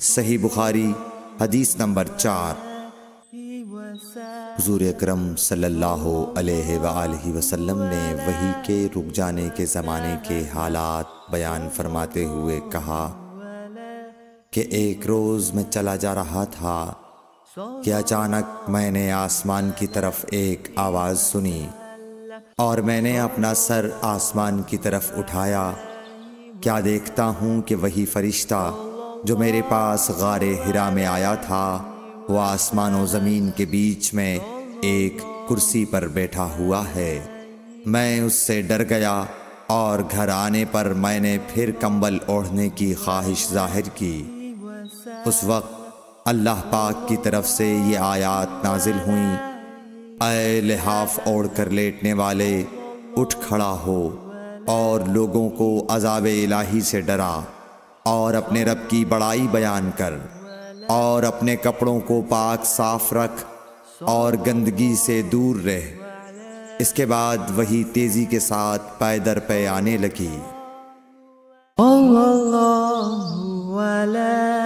صحیح بخاری حدیث نمبر 4۔ حضور اکرم صلی اللہ علیہ وآلہ وسلم نے وحی کے رک جانے کے زمانے کے حالات بیان فرماتے ہوئے کہا کہ ایک روز میں چلا جا رہا تھا کہ اچانک میں نے آسمان کی طرف ایک آواز سنی اور میں نے اپنا سر آسمان کی طرف اٹھایا۔ کیا دیکھتا ہوں کہ وہی فرشتہ جو میرے پاس غار حرا میں آیا تھا وہ آسمان و زمین کے بیچ میں ایک کرسی پر بیٹھا ہوا ہے۔ میں اس سے ڈر گیا اور گھر آنے پر میں نے پھر کمبل اوڑھنے کی خواہش ظاہر کی۔ اس وقت اللہ پاک کی طرف سے یہ آیات نازل ہوئیں، اے لحاف اوڑھ کر لیٹنے والے، اٹھ کھڑا ہو اور لوگوں کو عذاب الہی سے ڈرا، اور اپنے رب کی بڑائی بیان کر، اور اپنے کپڑوں کو پاک صاف رکھ اور گندگی سے دور رہ۔ اس کے بعد وہی تیزی کے ساتھ پے در پے آنے لگی۔ صلی اللہ علیہ